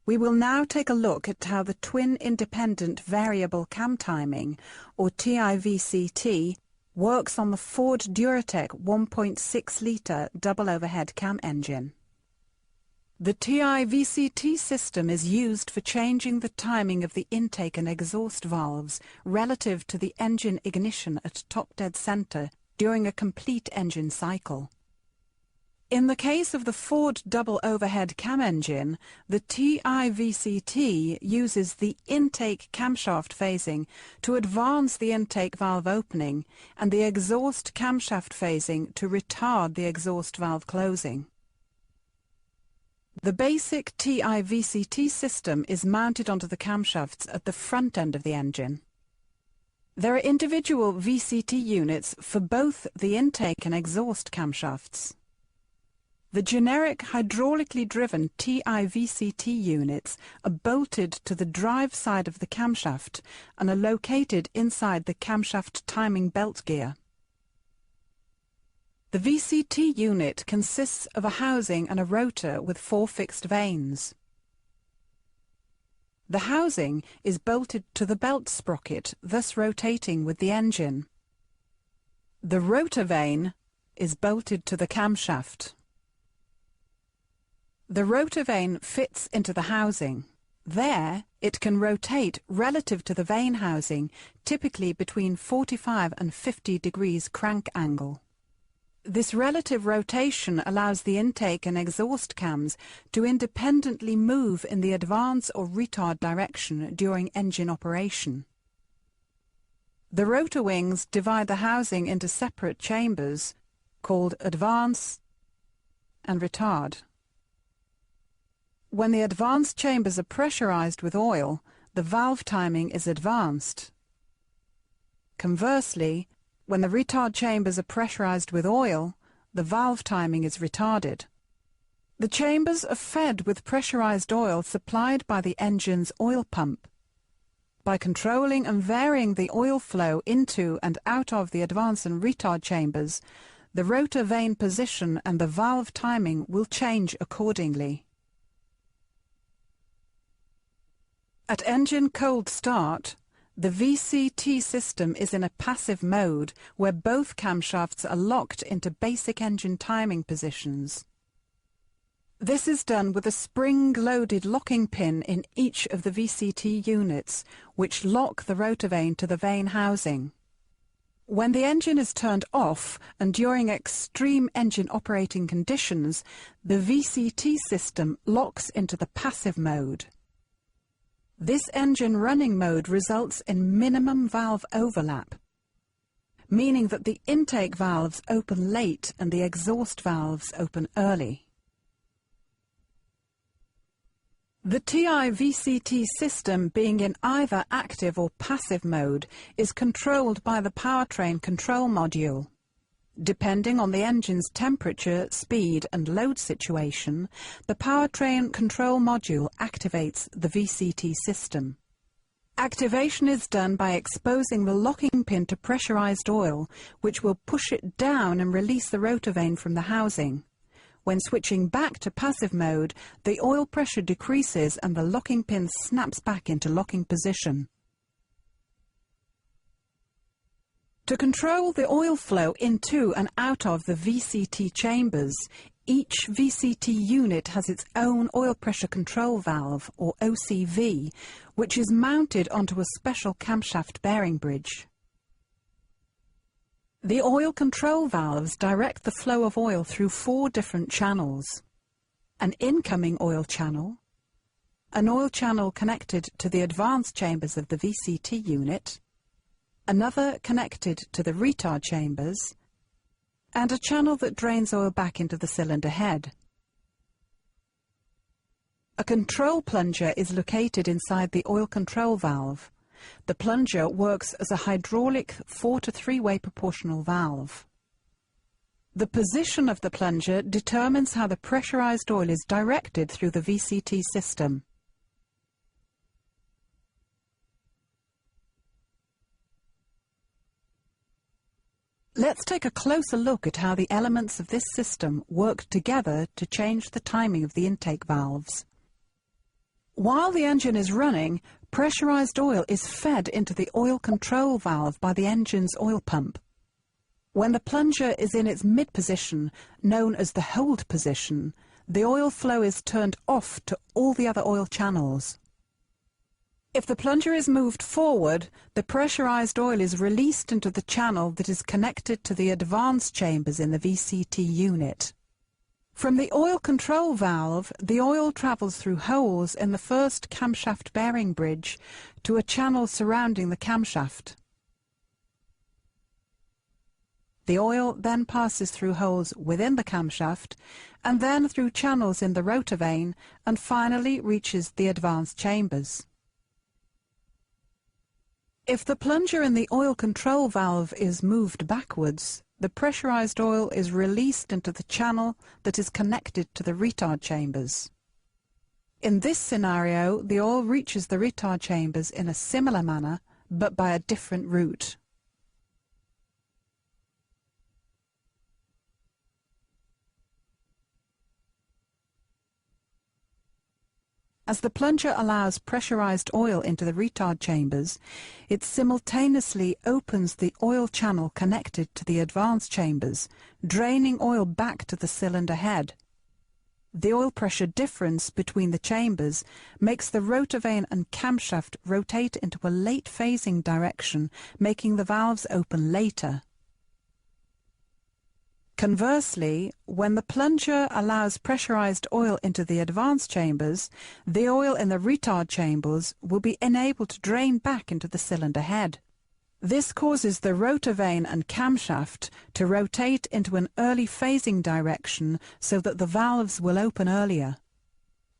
We will now take a look at how the twin independent variable cam timing, or Ti-VCT, works on the Ford Duratec 1.6 litre double overhead cam engine. The Ti-VCT system is used for changing the timing of the intake and exhaust valves relative to the engine ignition at top dead centre during a complete engine cycle. In the case of the Ford double overhead cam engine, the Ti-VCT uses the intake camshaft phasing to advance the intake valve opening and the exhaust camshaft phasing to retard the exhaust valve closing. The basic Ti-VCT system is mounted onto the camshafts at the front end of the engine. There are individual VCT units for both the intake and exhaust camshafts. The generic hydraulically driven Ti-VCT units are bolted to the drive side of the camshaft and are located inside the camshaft timing belt gear. The VCT unit consists of a housing and a rotor with 4 fixed vanes. The housing is bolted to the belt sprocket, thus rotating with the engine. The rotor vane is bolted to the camshaft. The rotor vane fits into the housing. There, it can rotate relative to the vane housing, typically between 45 and 50 degrees crank angle. This relative rotation allows the intake and exhaust cams to independently move in the advance or retard direction during engine operation. The rotor wings divide the housing into separate chambers called advance and retard. When the advanced chambers are pressurized with oil, the valve timing is advanced. Conversely, when the retard chambers are pressurized with oil, the valve timing is retarded. The chambers are fed with pressurized oil supplied by the engine's oil pump. By controlling and varying the oil flow into and out of the advance and retard chambers, the rotor vane position and the valve timing will change accordingly. At engine cold start, the VCT system is in a passive mode where both camshafts are locked into basic engine timing positions. This is done with a spring-loaded locking pin in each of the VCT units, which lock the rotor vane to the vane housing. When the engine is turned off and during extreme engine operating conditions, the VCT system locks into the passive mode. This engine running mode results in minimum valve overlap, meaning that the intake valves open late and the exhaust valves open early. The Ti-VCT system, being in either active or passive mode, is controlled by the powertrain control module. Depending on the engine's temperature, speed and load situation, the powertrain control module activates the VCT system. Activation is done by exposing the locking pin to pressurized oil, which will push it down and release the rotor vane from the housing. When switching back to passive mode, the oil pressure decreases and the locking pin snaps back into locking position. To control the oil flow into and out of the VCT chambers, each VCT unit has its own oil pressure control valve, or OCV, which is mounted onto a special camshaft bearing bridge. The oil control valves direct the flow of oil through 4 different channels: an incoming oil channel, an oil channel connected to the advanced chambers of the VCT unit, another connected to the retard chambers, and a channel that drains oil back into the cylinder head. A control plunger is located inside the oil control valve. The plunger works as a hydraulic 4 to 3-way proportional valve. The position of the plunger determines how the pressurized oil is directed through the VCT system. Let's take a closer look at how the elements of this system work together to change the timing of the intake valves. While the engine is running, pressurized oil is fed into the oil control valve by the engine's oil pump. When the plunger is in its mid-position, known as the hold position, the oil flow is turned off to all the other oil channels. If the plunger is moved forward, the pressurized oil is released into the channel that is connected to the advance chambers in the VCT unit. From the oil control valve, the oil travels through holes in the first camshaft bearing bridge to a channel surrounding the camshaft. The oil then passes through holes within the camshaft and then through channels in the rotor vane and finally reaches the advance chambers. If the plunger in the oil control valve is moved backwards, the pressurized oil is released into the channel that is connected to the retard chambers. In this scenario, the oil reaches the retard chambers in a similar manner, but by a different route. As the plunger allows pressurized oil into the retard chambers, it simultaneously opens the oil channel connected to the advance chambers, draining oil back to the cylinder head. The oil pressure difference between the chambers makes the rotor vane and camshaft rotate into a late phasing direction, making the valves open later. Conversely, when the plunger allows pressurized oil into the advance chambers, the oil in the retard chambers will be enabled to drain back into the cylinder head. This causes the rotor vane and camshaft to rotate into an early phasing direction so that the valves will open earlier.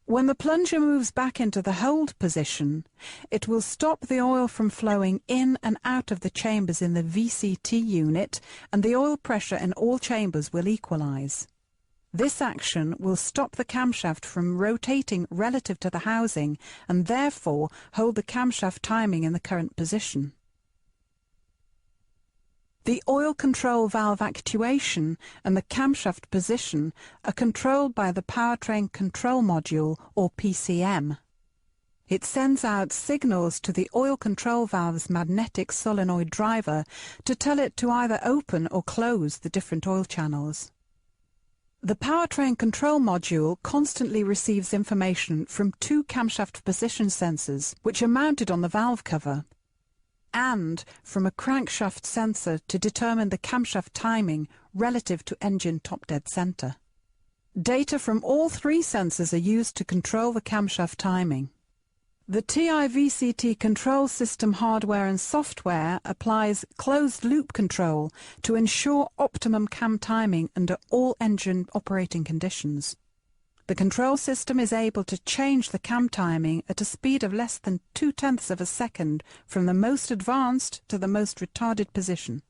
When the plunger moves back into the hold position, it will stop the oil from flowing in and out of the chambers in the VCT unit, and the oil pressure in all chambers will equalize. This action will stop the camshaft from rotating relative to the housing and therefore hold the camshaft timing in the current position. The oil control valve actuation and the camshaft position are controlled by the powertrain control module, or PCM. It sends out signals to the oil control valve's magnetic solenoid driver to tell it to either open or close the different oil channels. The powertrain control module constantly receives information from two camshaft position sensors, which are mounted on the valve cover, and from a crankshaft sensor to determine the camshaft timing relative to engine top dead center. Data from all three sensors are used to control the camshaft timing. The Ti-VCT control system hardware and software applies closed-loop control to ensure optimum cam timing under all engine operating conditions. The control system is able to change the cam timing at a speed of less than 0.2 of a second from the most advanced to the most retarded position.